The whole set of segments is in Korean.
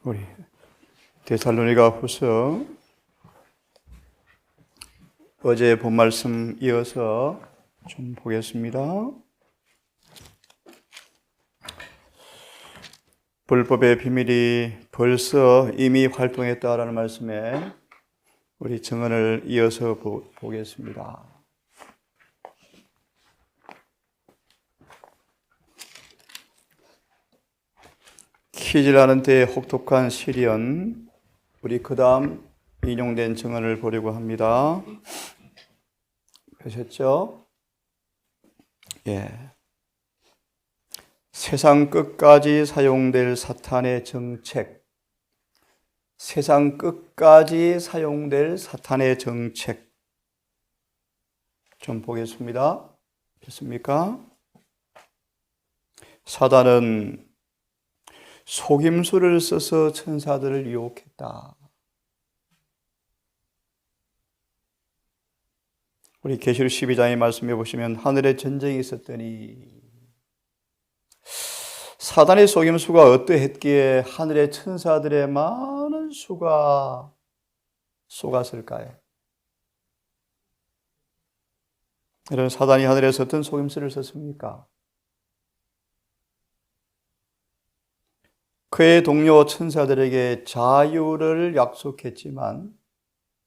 우리 데살로니가 후서 어제 본 말씀 이어서 좀 보겠습니다. 불법의 비밀이 벌써 이미 활동했다라는 말씀에 우리 증언을 이어서 보겠습니다. 키질하는 때의 혹독한 시련, 우리 그 다음 인용된 증언을 보려고 합니다. 보셨죠? 예. 세상 끝까지 사용될 사탄의 정책. 세상 끝까지 사용될 사탄의 정책. 좀 보겠습니다. 됐습니까? 사단은 속임수를 써서 천사들을 유혹했다. 우리 계시록 12장의 말씀해 보시면 하늘에 전쟁이 있었더니 사단의 속임수가 어떠했기에 하늘의 천사들의 많은 수가 속았을까요? 여러분, 사단이 하늘에서 어떤 속임수를 썼습니까? 그의 동료 천사들에게 자유를 약속했지만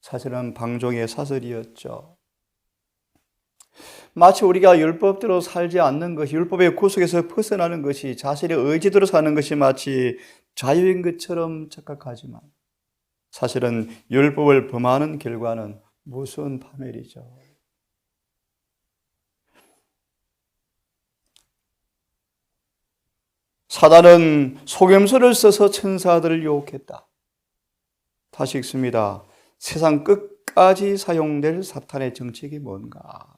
사실은 방종의 사슬이었죠. 마치 우리가 율법대로 살지 않는 것이, 율법의 구속에서 벗어나는 것이, 자신의 의지대로 사는 것이 마치 자유인 것처럼 착각하지만 사실은 율법을 범하는 결과는 무서운 파멸이죠. 사단은 속임수를 써서 천사들을 유혹했다. 다시 읽습니다. 세상 끝까지 사용될 사탄의 정책이 뭔가?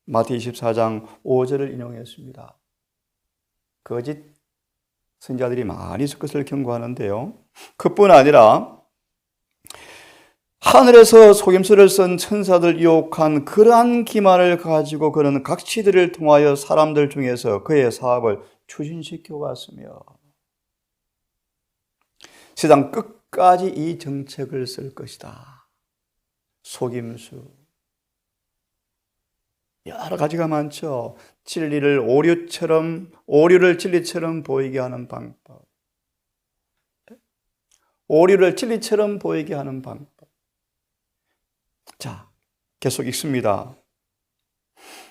마태복음 24장 5절을 인용했습니다. 거짓 선지자들이 많이 있을 것을 경고하는데요. 그뿐 아니라 하늘에서 속임수를 쓴 천사들 유혹한 그러한 기만을 가지고 그는 각시들을 통하여 사람들 중에서 그의 사업을 추진시켜 왔으며 세상 끝까지 이 정책을 쓸 것이다. 속임수. 여러 가지가 많죠. 오류를 진리처럼 보이게 하는 방법. 오류를 진리처럼 보이게 하는 방법. 자, 계속 읽습니다.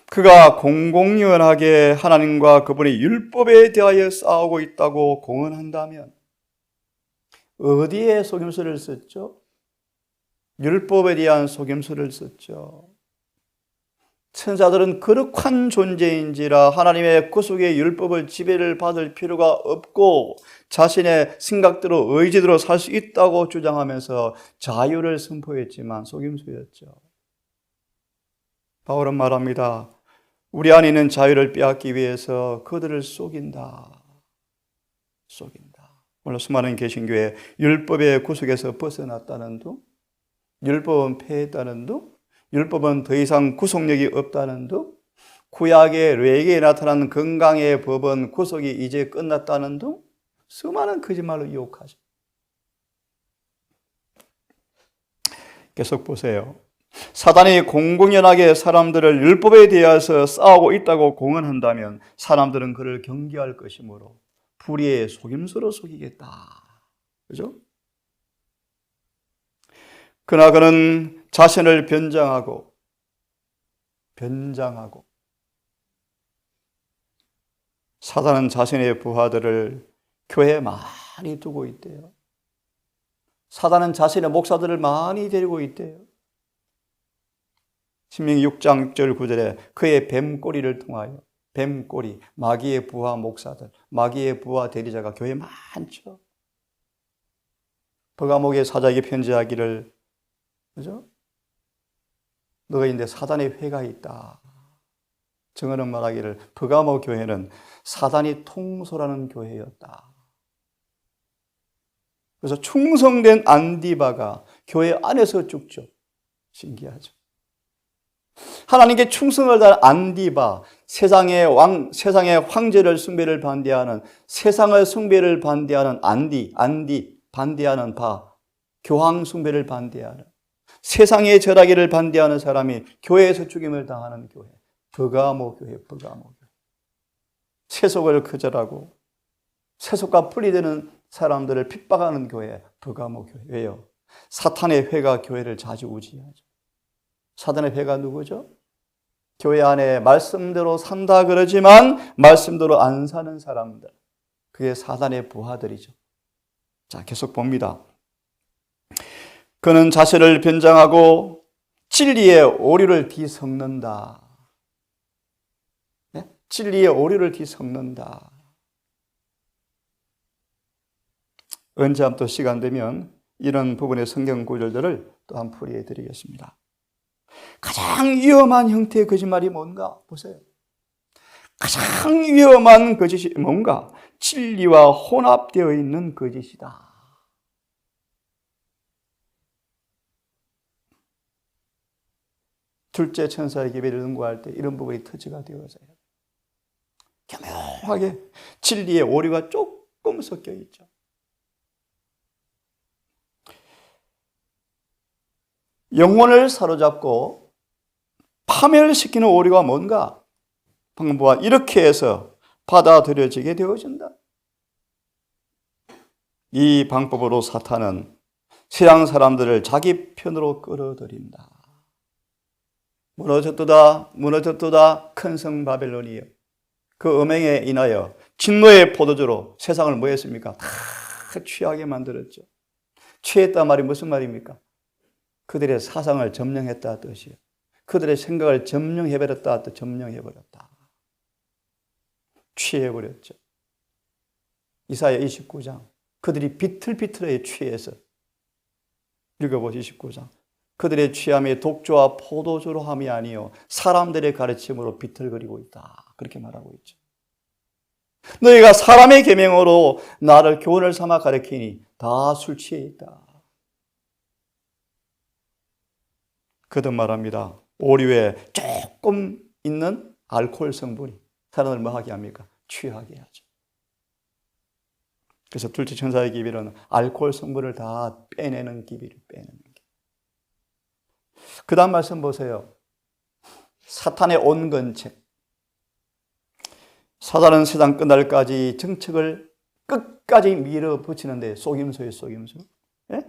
그가 공공연하게 하나님과 그분의 율법에 대하여 싸우고 있다고 공언한다면 어디에 속임수를 썼죠? 율법에 대한 속임수를 썼죠. 천사들은 거룩한 존재인지라 하나님의 구속의 율법을 지배를 받을 필요가 없고 자신의 생각대로 의지대로 살 수 있다고 주장하면서 자유를 선포했지만 속임수였죠. 바울은 말합니다. 우리 안에 있는 자유를 빼앗기 위해서 그들을 속인다. 물론 수많은 개신교회 율법의 구속에서 벗어났다는 둥, 율법은 폐했다는 둥, 율법은 더 이상 구속력이 없다는 둥, 구약의 레위기에 나타난 건강의 법은 구속이 이제 끝났다는 둥, 수많은 거짓말로 유혹하죠. 계속 보세요. 사단이 공공연하게 사람들을 율법에 대해서 싸우고 있다고 공언한다면 사람들은 그를 경계할 것이므로 불의의 속임수로 속이겠다. 그죠? 그러나 그는 자신을 변장하고 사단은 자신의 부하들을 교회에 많이 두고 있대요. 사단은 자신의 목사들을 많이 데리고 있대요. 신명기 6장 6절 9절에 그의 뱀꼬리를 통하여 뱀꼬리, 마귀의 부하 목사들, 마귀의 부하 대리자가 교회에 많죠. 버가목의 사자에게 편지하기를, 그죠? 너가 있는데 사단의 회가 있다. 증언은 말하기를 버가목 교회는 사단이 통솔하는 교회였다. 그래서 충성된 안디바가 교회 안에서 죽죠. 신기하죠. 하나님께 충성을 다하는 안디바, 세상의 황제를 숭배를 반대하는, 세상의 숭배를 반대하는 반대하는 바, 교황 숭배를 반대하는, 세상의 절하기를 반대하는 사람이 교회에서 죽임을 당하는 교회, 버가모 교회. 세속을 거절하고 세속과 분리되는 사람들을 핍박하는 교회, 버가모 교회. 왜요? 사탄의 회가 교회를 좌지우지하죠. 사탄의 회가 누구죠? 교회 안에 말씀대로 산다 그러지만 말씀대로 안 사는 사람들. 그게 사탄의 부하들이죠. 자, 계속 봅니다. 그는 자신을 변장하고 진리의 오류를 뒤섞는다. 네? 진리의 오류를 뒤섞는다. 언제 한번 또 시간 되면 이런 부분의 성경 구절들을 또 한 풀이해 드리겠습니다. 가장 위험한 형태의 거짓말이 뭔가 보세요. 가장 위험한 거짓이 뭔가? 진리와 혼합되어 있는 거짓이다. 둘째 천사의 기별을 응고할 때 이런 부분이 터치가 되어져요. 교묘하게 진리의 오류가 조금 섞여 있죠. 영혼을 사로잡고 파멸시키는 오류가 뭔가? 방금 보아 이렇게 해서 받아들여지게 되어진다. 이 방법으로 사탄은 세상 사람들을 자기 편으로 끌어들인다. 무너졌도다 큰 성 바벨론이여. 그 음행에 인하여 진노의 포도주로 세상을 뭐 했습니까? 다 취하게 만들었죠. 취했단 말이 무슨 말입니까? 그들의 사상을 점령했다 뜻이에요. 그들의 생각을 점령해버렸다 뜻. 점령해버렸다. 취해버렸죠. 이사야 29장. 그들이 비틀비틀에 취해서 읽어보시 29장. 그들의 취함이 독주와 포도주로 함이 아니요 사람들의 가르침으로 비틀거리고 있다. 그렇게 말하고 있죠. 너희가 사람의 계명으로 나를 교훈을 삼아 가르치니 다 술 취해 있다. 거듭 말합니다. 오류에 조금 있는 알코올 성분이 사람을 뭐하게 합니까? 취하게 하죠. 그래서 둘째 천사의 기별은 알코올 성분을 다 빼내는 기별을 빼내는 기. 그 다음 말씀 보세요. 사탄의 온건책. 사단은 세상 끝날까지 정책을 끝까지 밀어붙이는데 속임수예요, 속임수. 예?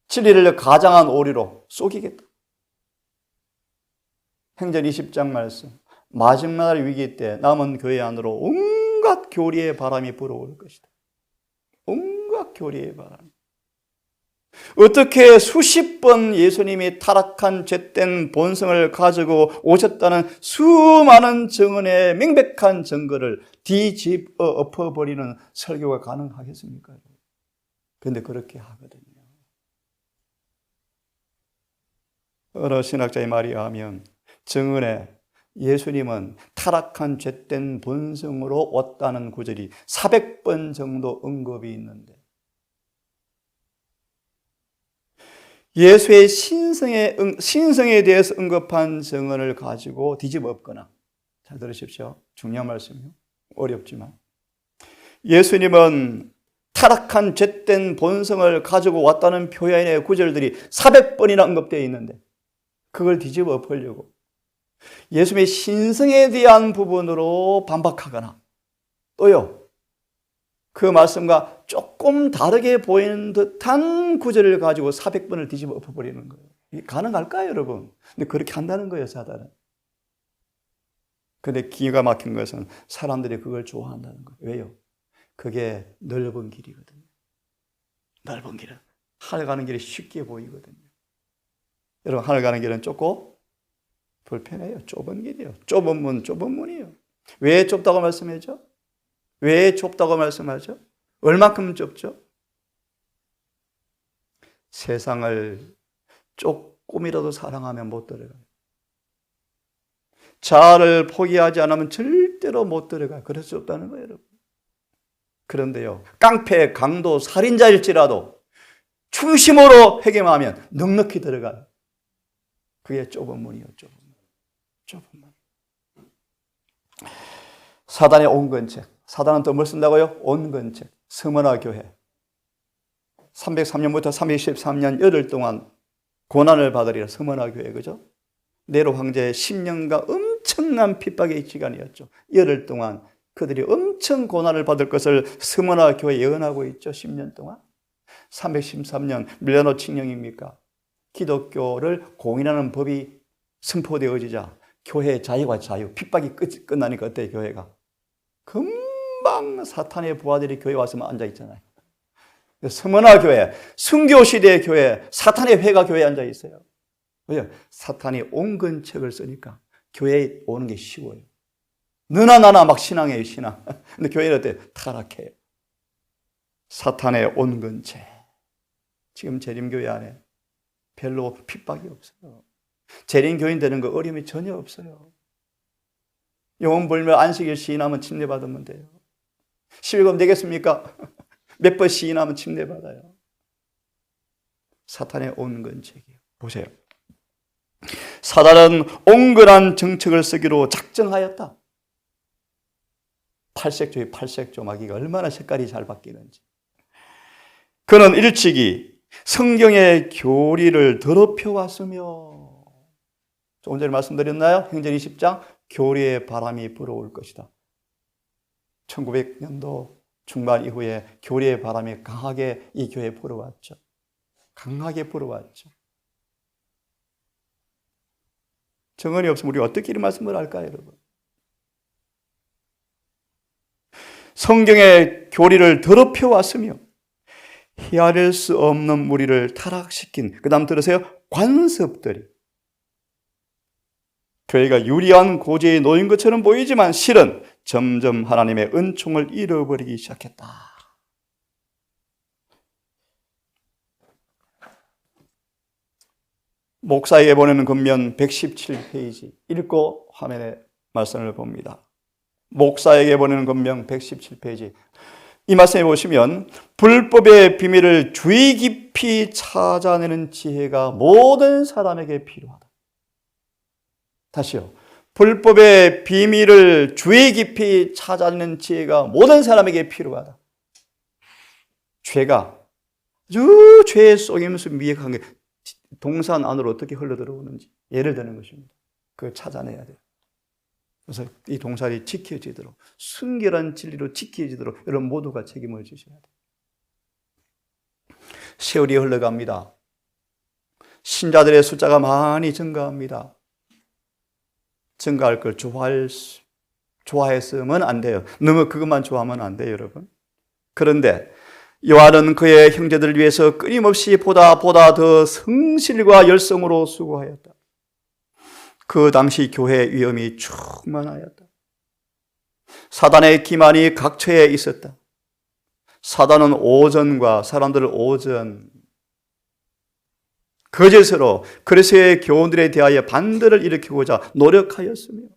진리를 가장한 오류로 속이겠다. 행전 20장 말씀. 마지막 위기 때 남은 교회 안으로 온갖 교리의 바람이 불어올 것이다. 온갖 교리의 바람. 어떻게 수십 번 예수님이 타락한 죄된 본성을 가지고 오셨다는 수많은 증언의 명백한 증거를 뒤집어 엎어버리는 설교가 가능하겠습니까? 그런데 그렇게 하거든요. 어느 신학자의 말에 의하면 증언에 예수님은 타락한 죄된 본성으로 왔다는 구절이 400번 정도 언급이 있는데 예수의 신성에 대해서 언급한 증언을 가지고 뒤집어 엎거나, 잘 들으십시오. 중요한 말씀이요. 어렵지만 예수님은 타락한 죄된 본성을 가지고 왔다는 표현의 구절들이 400번이나 언급되어 있는데 그걸 뒤집어 엎으려고 예수님의 신성에 대한 부분으로 반박하거나 또요 그 말씀과 조금 다르게 보이는 듯한 구절을 가지고 400번을 뒤집어 엎어버리는 거예요. 이게 가능할까요, 여러분? 근데 그렇게 한다는 거예요, 사단은. 근데 기가 막힌 것은 사람들이 그걸 좋아한다는 거예요. 왜요? 그게 넓은 길이거든요. 넓은 길은 하늘 가는 길이 쉽게 보이거든요. 여러분, 하늘 가는 길은 좁고 불편해요. 좁은 길이에요. 좁은 문이에요. 왜 좁다고 말씀하죠? 왜 좁다고 말씀하죠? 얼마큼 좁죠? 세상을 조금이라도 사랑하면 못 들어가요. 자아를 포기하지 않으면 절대로 못 들어가요. 그래서 좁다는 거예요, 여러분. 그런데요, 깡패, 강도, 살인자일지라도 중심으로 회개하면 넉넉히 들어가요. 그게 좁은 문이요. 좁은 문. 좁은 문. 사단의 온건책. 사단은 또 뭘 쓴다고요? 온건책. 서머나 교회. 303년부터 313년 열흘 동안 고난을 받으리라. 서머나 교회, 그죠? 네로 황제의 10년간 엄청난 핍박의 시간이었죠. 열흘 동안 그들이 엄청 고난을 받을 것을 서머나 교회 예언하고 있죠. 10년 동안. 313년 밀라노 칙령입니까? 기독교를 공인하는 법이 선포되어지자 교회의 자유와 자유, 핍박이 끝나니까 어때요, 교회가? 금방 사탄의 부하들이 교회에 와서 앉아 있잖아요. 서머나 교회, 순교시대의 교회, 사탄의 회가 교회에 앉아 있어요. 왜요? 사탄이 온건책을 쓰니까 교회에 오는 게 쉬워요. 너나 나나 막 신앙이에요, 신앙. 근데 교회는 어때요? 타락해요. 사탄의 온건책. 지금 재림교회 안에 별로 핍박이 없어요. 재림교인 되는 거 어려움이 전혀 없어요. 영혼 불멸 안식일 시인하면 침례받으면 돼요. 11금 되겠습니까? 몇 번 시인하면 침례받아요. 사탄의 온건책이에요. 보세요. 사단은 온건한 정책을 쓰기로 작정하였다. 팔색조의 팔색조마기가 얼마나 색깔이 잘 바뀌는지. 그는 일찍이 성경의 교리를 더럽혀 왔으며, 조금 전에 말씀드렸나요? 행전 20장 교리의 바람이 불어올 것이다. 1900년도 중반 이후에 교리의 바람이 강하게 이 교회에 불어왔죠. 강하게 불어왔죠. 정언이 없으면 우리 어떻게 이런 말씀을 할까요, 여러분? 성경의 교리를 더럽혀 왔으며 헤아릴 수 없는 무리를 타락시킨, 그 다음 들으세요. 관습들이 교회가 유리한 고지에 놓인 것처럼 보이지만 실은 점점 하나님의 은총을 잃어버리기 시작했다. 목사에게 보내는 권면 117페이지 읽고 화면에 말씀을 봅니다. 목사에게 보내는 권면 117페이지. 이 말씀에 보시면 불법의 비밀을 주의 깊이 찾아내는 지혜가 모든 사람에게 필요하다. 다시요. 불법의 비밀을 주의 깊이 찾아내는 지혜가 모든 사람에게 필요하다. 죄가 아주 죄의 속임수 미약한 게 동산 안으로 어떻게 흘러들어오는지 예를 드는 것입니다. 그걸 찾아내야 돼요. 그래서 이 동산이 지켜지도록, 순결한 진리로 지켜지도록 여러분 모두가 책임을 지셔야 돼요. 세월이 흘러갑니다. 신자들의 숫자가 많이 증가합니다. 증가할 걸 좋아했으면 안 돼요. 너무 그것만 좋아하면 안 돼요, 여러분. 그런데 요한은 그의 형제들을 위해서 끊임없이 보다 더 성실과 열성으로 수고하였다. 그 당시 교회의 위험이 충만하였다. 사단의 기만이 각처에 있었다. 사단은 오전과 사람들을 거짓으로 그리스도의 교훈들에 대하여 반대를 일으키고자 노력하였으며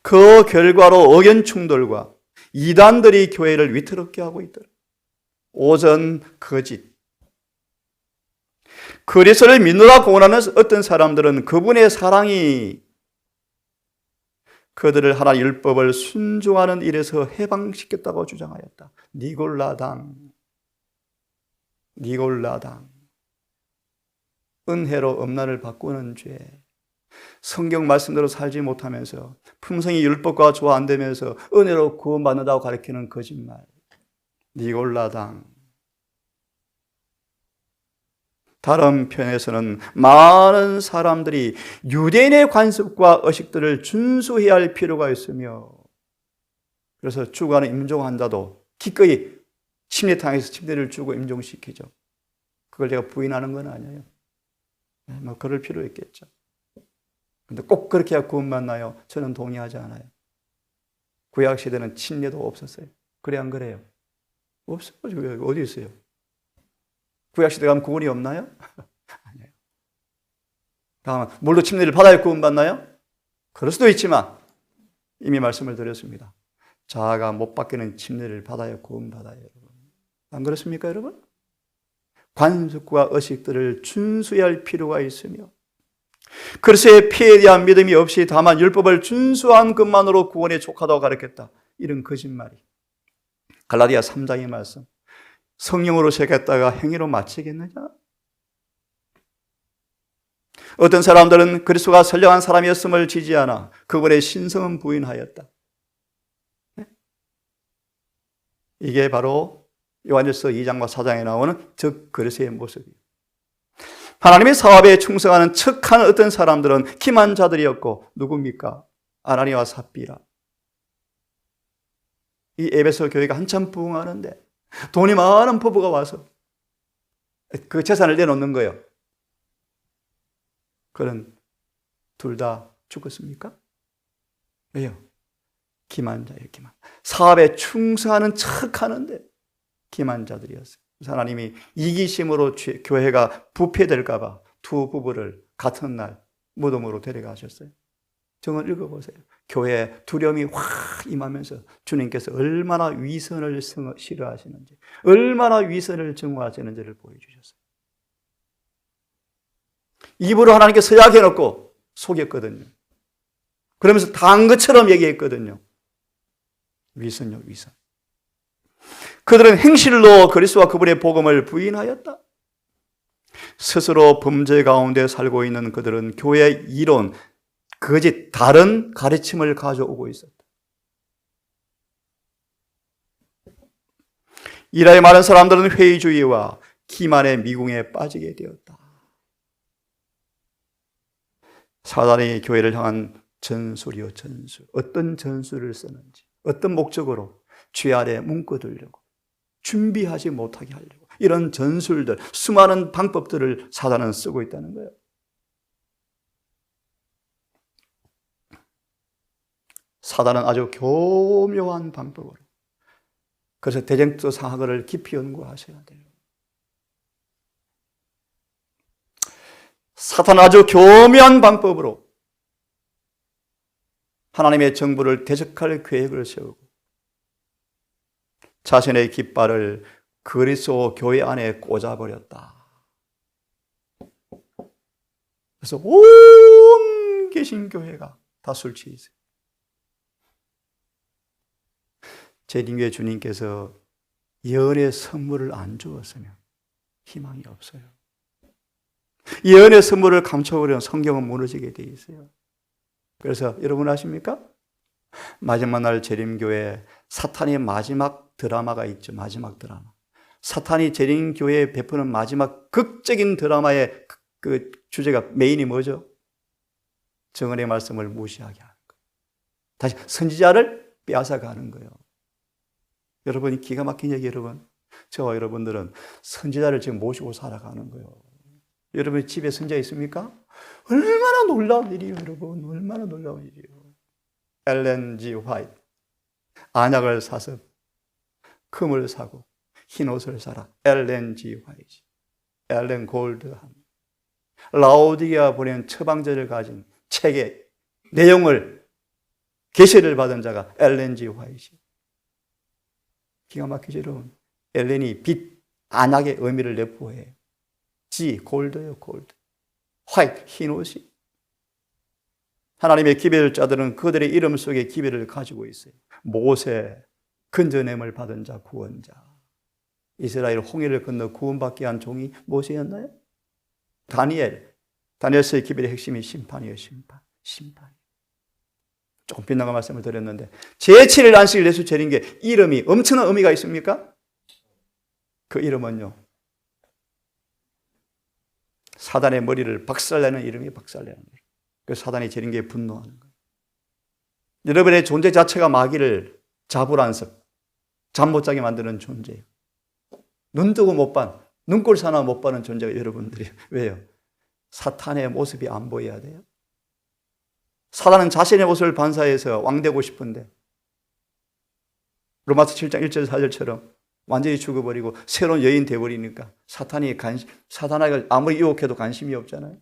그 결과로 의견 충돌과 이단들이 교회를 위태롭게 하고 있더라. 오전 거짓. 그리스도를 믿노라 공언하는 어떤 사람들은 그분의 사랑이 그들을 하나님 율법을 순종하는 일에서 해방시켰다고 주장하였다. 니골라당. 은혜로 음란을 바꾸는 죄. 성경 말씀대로 살지 못하면서 품성이 율법과 조화 안 되면서 은혜로 구원받는다고 가르치는 거짓말. 니골라당. 다른 편에서는 많은 사람들이 유대인의 관습과 의식들을 준수해야 할 필요가 있으며 그래서 주관을 임종한 자도 기꺼이 침례탕에서 침례를 주고 임종시키죠. 그걸 제가 부인하는 건 아니에요. 뭐 그럴 필요 있겠죠. 근데 꼭 그렇게 해야 구원받나요? 저는 동의하지 않아요. 구약시대는 침례도 없었어요. 그래 안 그래요? 없어요. 어디 있어요? 구약시대 가면 구원이 없나요? 아니에요. 다음, 물로 침례를 받아야 구원받나요? 그럴 수도 있지만 이미 말씀을 드렸습니다. 자아가 못 받기는 침례를 받아야 구원받아요. 여러분. 안 그렇습니까, 여러분? 관습과 의식들을 준수해야 할 필요가 있으며 그리스도의 피에 대한 믿음이 없이 다만 율법을 준수한 것만으로 구원에 족하다고 가르쳤다. 이런 거짓말이. 갈라디아 3장의 말씀. 성령으로 시작했다가 행위로 마치겠느냐? 어떤 사람들은 그리스도가 선량한 사람이었음을 지지하나 그분의 신성은 부인하였다. 이게 바로 요한일서 2장과 4장에 나오는 즉 그리스도의 모습이에요. 하나님의 사업에 충성하는 척한 어떤 사람들은 기만자들이었고 누굽니까? 아나니아와 삽비라. 이 에베소 교회가 한참 부흥하는데 돈이 많은 부부가 와서 그 재산을 내놓는 거예요. 그런 둘 다 죽었습니까? 왜요? 기만자예요, 기만. 사업에 충성하는 척하는데 기만자들이었어요. 하나님이 이기심으로 교회가 부패될까 봐 두 부부를 같은 날 무덤으로 데려가셨어요. 정을 읽어보세요. 교회에 두려움이 확 임하면서 주님께서 얼마나 위선을 싫어하시는지, 얼마나 위선을 증오하시는지를 보여주셨어요. 입으로 하나님께 서약해놓고 속였거든요. 그러면서 당한 것처럼 얘기했거든요. 위선요, 위선. 그들은 행실로 그리스도와 그분의 복음을 부인하였다. 스스로 범죄 가운데 살고 있는 그들은 교회의 이론, 거짓, 다른 가르침을 가져오고 있었다. 이라에 많은 사람들은 회의주의와 기만의 미궁에 빠지게 되었다. 사단이 교회를 향한 전술이요, 전술. 어떤 전술을 쓰는지, 어떤 목적으로 죄 아래 묶어두려고, 준비하지 못하게 하려고, 이런 전술들, 수많은 방법들을 사단은 쓰고 있다는 거예요. 사단은 아주 교묘한 방법으로. 그래서 대쟁투 상학을 깊이 연구하셔야 돼요. 사탄은 아주 교묘한 방법으로 하나님의 정부를 대적할 계획을 세우고 자신의 깃발을 그리스도 교회 안에 꽂아버렸다. 그래서 온 개신교회가 다 술 취해 있어요. 제림교회 주님께서 예언의 선물을 안 주었으면 희망이 없어요. 예언의 선물을 감춰버리면 성경은 무너지게 돼 있어요. 그래서 여러분 아십니까? 마지막 날 재림교회 사탄의 마지막 드라마가 있죠. 마지막 드라마. 사탄이 재림교회에 베푸는 마지막 극적인 드라마의 그 주제가 메인이 뭐죠? 정언의 말씀을 무시하게 하는 거예요. 다시 선지자를 빼앗아가는 거예요. 여러분이 기가 막힌 얘기 여러분. 저와 여러분들은 선지자를 지금 모시고 살아가는 거예요. 여러분 집에 선지자 있습니까? 얼마나 놀라운 일이에요, 여러분. 얼마나 놀라운 일이에요. 엘렌 G. 화이트. 안약을 사서 금을 사고 흰 옷을 사라. 엘렌 G. 화이트. 엘렌 골드함. 라오디게아 보낸 처방전을 가진 책의 내용을 계시를 받은 자가 엘렌 G. 화이트. 기가 막히죠, 여러분. 엘렌이 빛, 안약의 의미를 내포해요. G, 골드예요, 골드. 화이트, 흰 옷이. 하나님의 기별을 자들은 그들의 이름 속에 기별을 가지고 있어요. 모세, 건져냄을 받은 자, 구원자. 이스라엘 홍해를 건너 구원받게 한 종이 모세였나요? 다니엘서의 기별의 핵심이 심판이에요, 심판. 조금 빗나가 말씀을 드렸는데 제7일 안식일 예수 재린 게 이름이 엄청난 의미가 있습니까? 그 이름은요, 사단의 머리를 박살내는 이름이 박살내는 이름. 그 사단이 재린 게 분노하는 거예요. 여러분의 존재 자체가 마귀를 자불안석, 잠 못 자게 만드는 존재예요. 눈 뜨고 못 반, 눈꼴 사나 못 바는 존재가 여러분들이에요. 왜요? 사탄의 모습이 안 보여야 돼요. 사단은 자신의 모습을 반사해서 왕되고 싶은데 로마서 7장 1절 4절처럼 완전히 죽어버리고 새로운 여인 되어버리니까 사탄에게 아무리 유혹해도 관심이 없잖아요.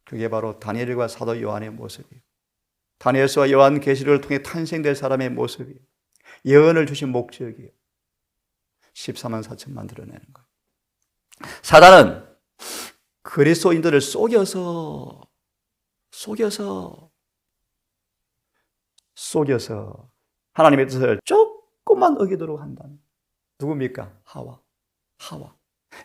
그게 바로 다니엘과 사도 요한의 모습이에요. 다니엘서와 요한 계시록을 통해 탄생될 사람의 모습이에요. 예언을 주신 목적이에요. 14만 4천 만들어내는 거예요. 사단은 그리스도인들을 속여서 하나님의 뜻을 조금만 어기도록 한다는. 누굽니까? 하와.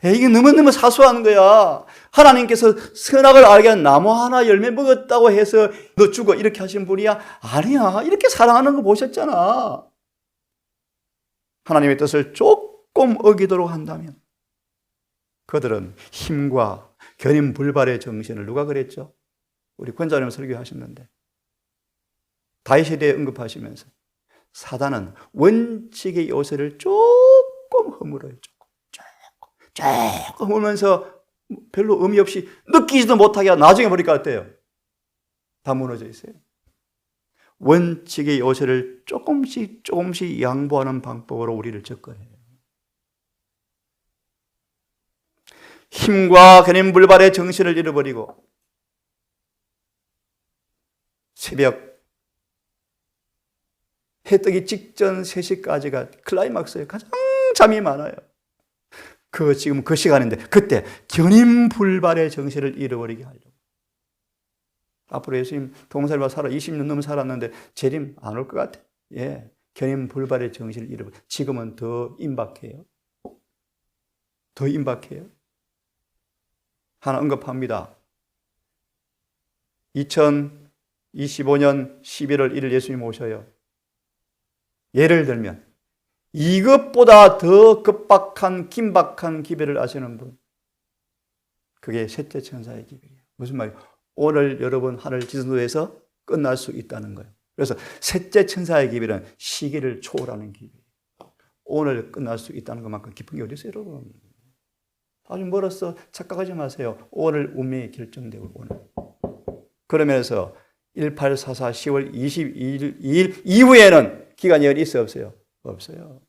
이게 너무너무 사소한 거야. 하나님께서 선악을 알게 한 나무 하나 열매 먹었다고 해서 너 죽어 이렇게 하신 분이야? 아니야. 이렇게 사랑하는 거 보셨잖아. 하나님의 뜻을 조금 어기도록 한다면 그들은 힘과 견인불발의 정신을, 누가 그랬죠? 우리 권사님 설교하셨는데 다윗에 대해 언급하시면서 사단은 원칙의 요새를 조금 허물어요. 조금 허물면서 별로 의미 없이 느끼지도 못하게 나중에 보니까 어때요? 다 무너져 있어요. 원칙의 요새를 조금씩 양보하는 방법으로 우리를 접근해요. 힘과 견인불발의 정신을 잃어버리고 새벽 해 뜨기 직전 3시까지가 클라이막스예요. 가장 잠이 많아요. 지금 그 시간인데 그때 견인불발의 정신을 잃어버리게 하려고. 앞으로 예수님 동살과 살아 20년 넘게 살았는데 재림 안 올 것 같아요. 예, 견인불발의 정신을 잃어버려. 지금은 더 임박해요. 하나 언급합니다. 2025년 11월 1일 예수님 오셔요. 예를 들면 이것보다 더 긴박한 기별을 아시는 분, 그게 셋째 천사의 기별이에요. 무슨 말이에요? 오늘 여러분 하늘 지선도에서 끝날 수 있다는 거예요. 그래서 셋째 천사의 기별은 시기를 초월하는 기별이에요. 오늘 끝날 수 있다는 것만큼 기쁜 게 어디 있어요, 여러분? 아주 멀었어. 착각하지 마세요. 오늘 운명이 결정되고 오늘. 그러면서 1844 10월 22일 이후에는 기간이 있어 없어요? 없어요.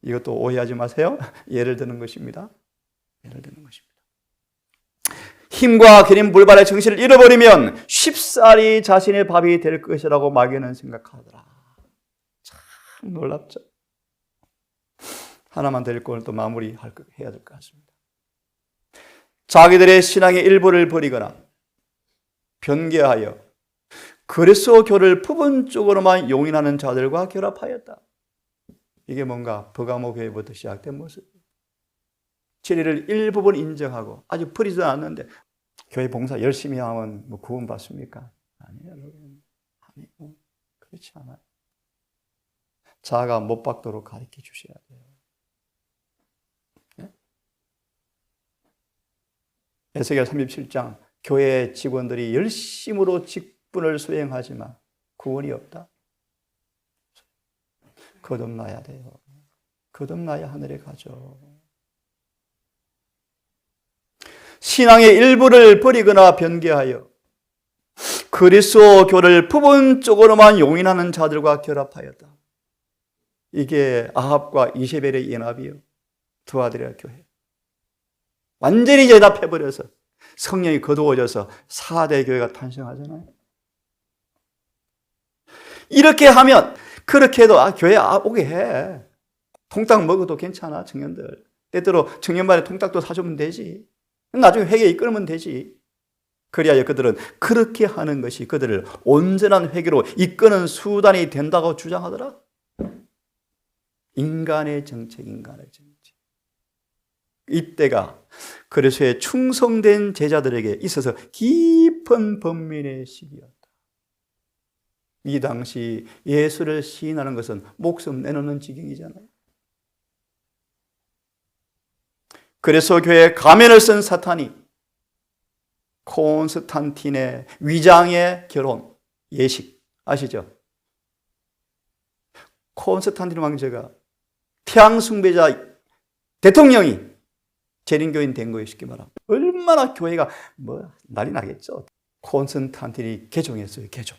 이것도 오해하지 마세요. 예를 드는 것입니다. 힘과 견인불발의 정신을 잃어버리면 쉽사리 자신의 밥이 될 것이라고 마귀는 생각하더라. 참 놀랍죠. 하나만 더 읽고 오늘 또 마무리해야 될 것 같습니다. 자기들의 신앙의 일부를 버리거나 변개하여 그리스도교를 부분적으로만 용인하는 자들과 결합하였다. 이게 뭔가 버가모 교회부터 시작된 모습이에요. 진리를 일부분 인정하고 아직 버리지도 않는데 교회 봉사 열심히 하면 뭐 구원 받습니까? 아니에요. 아니에요. 그렇지 않아요. 자아가 못 박도록 가르쳐 주셔야 돼요. 네? 에스겔 37장 교회 직원들이 열심으로 직분을 수행하지만 구원이 없다. 거듭나야 돼요. 거듭나야 하늘에 가죠. 신앙의 일부를 버리거나 변개하여 그리스도교를 부분적으로만 용인하는 자들과 결합하였다. 이게 아합과 이세벨의 연합이요. 두 아들의 교회. 완전히 연합해버려서 성령이 거두어져서 4대 교회가 탄생하잖아요. 이렇게 하면 그렇게 해도 교회 오게 해. 통닭 먹어도 괜찮아, 청년들. 때때로 청년반에 통닭도 사주면 되지. 나중에 회개에 이끌면 되지. 그리하여 그들은 그렇게 하는 것이 그들을 온전한 회개로 이끄는 수단이 된다고 주장하더라. 인간의 정책. 이때가 그리스도의 충성된 제자들에게 있어서 깊은 번민의 시기였다. 이 당시 예수를 시인하는 것은 목숨 내놓는 지경이잖아요. 그래서 교회에 가면을 쓴 사탄이 콘스탄틴의 위장의 결혼 예식 아시죠? 콘스탄틴 왕제가 태양 숭배자 대통령이 재림교인 된 거예요. 쉽게 말하면 얼마나 교회가 난리 나겠죠. 콘스탄틴이 개종했어요. 개종.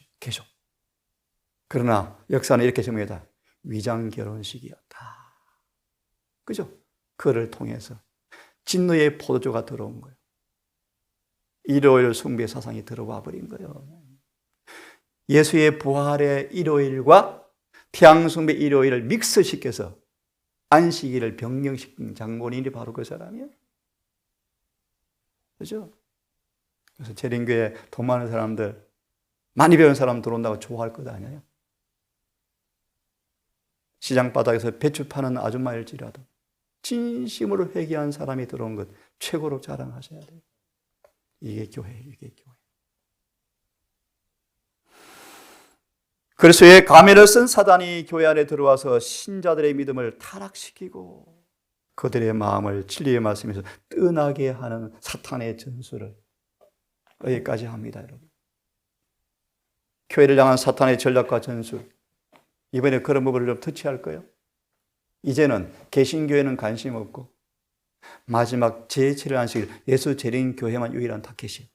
그러나 역사는 이렇게 정리하다. 위장 결혼식이었다. 그죠? 그를 통해서 진노의 포도주가 들어온 거예요. 일요일 숭배 사상이 들어와 버린 거예요. 예수의 부활의 일요일과 태양 숭배 일요일을 믹스시켜서 안식일을 변경시킨 장본인이 바로 그 사람이에요. 그죠? 그래서 재림교회 돈 많은 사람들, 많이 배운 사람 들어온다고 좋아할 것 아니에요? 시장 바닥에서 배추 파는 아줌마일지라도 진심으로 회개한 사람이 들어온 것 최고로 자랑하셔야 돼요. 이게 교회예요, 이게 교회. 그리스도의 가면을 쓴 사단이 교회 안에 들어와서 신자들의 믿음을 타락시키고 그들의 마음을 진리의 말씀에서 떠나게 하는 사탄의 전술을 여기까지 합니다, 여러분. 교회를 향한 사탄의 전략과 전술, 이번에 그런 부분을 좀 터치할 거예요. 이제는 개신교회는 관심 없고 마지막 제7일 안식일 예수 재림 교회만 유일한 타켓이에요.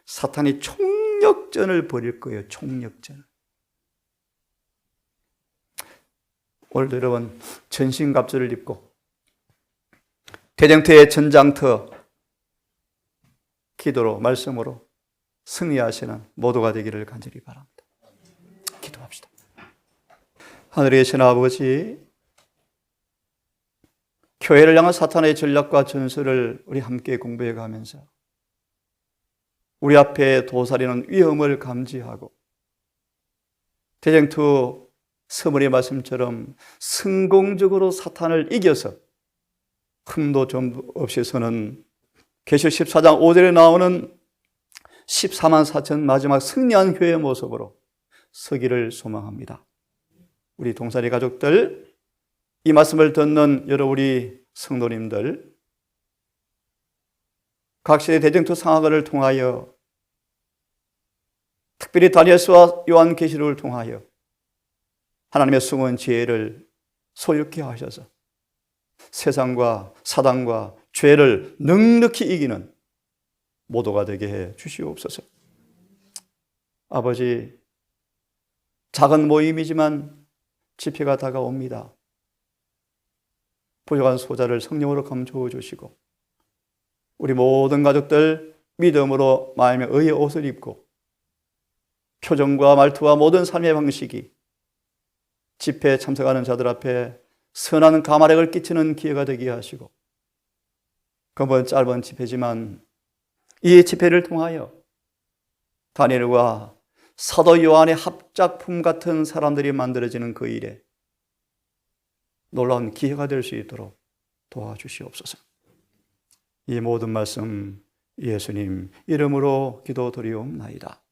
사탄이 총력전을 벌일 거예요. 총력전. 오늘도 여러분 전신갑주를 입고 대쟁터의 전장터 기도로 말씀으로 승리하시는 모두가 되기를 간절히 바랍니다. 기도합시다. 하늘에 계신 아버지, 교회를 향한 사탄의 전략과 전술을 우리 함께 공부해 가면서 우리 앞에 도사리는 위험을 감지하고 대쟁투 서문의 말씀처럼 성공적으로 사탄을 이겨서 흠도 좀 없이 서는 계시록 14장 5절에 나오는 14만 4천 마지막 승리한 교회의 모습으로 서기를 소망합니다. 우리 동사리 가족들, 이 말씀을 듣는 여러 우리 성도님들, 각 시대 대쟁투 상하를 통하여 특별히 다니엘서와 요한계시록을 통하여 하나님의 숨은 지혜를 소유케 하셔서 세상과 사단과 죄를 넉넉히 이기는 모두가 되게 해 주시옵소서. 아버지, 작은 모임이지만 집회가 다가옵니다. 부족한 소자를 성령으로 감추어 주시고 우리 모든 가족들 믿음으로 마음의 의의 옷을 입고 표정과 말투와 모든 삶의 방식이 집회에 참석하는 자들 앞에 선한 감화력을 끼치는 기회가 되게 하시고 그번 짧은 집회지만 이 집회를 통하여 다니엘과 사도 요한의 합작품 같은 사람들이 만들어지는 그 일에 놀라운 기회가 될 수 있도록 도와주시옵소서. 이 모든 말씀 예수님 이름으로 기도드리옵나이다.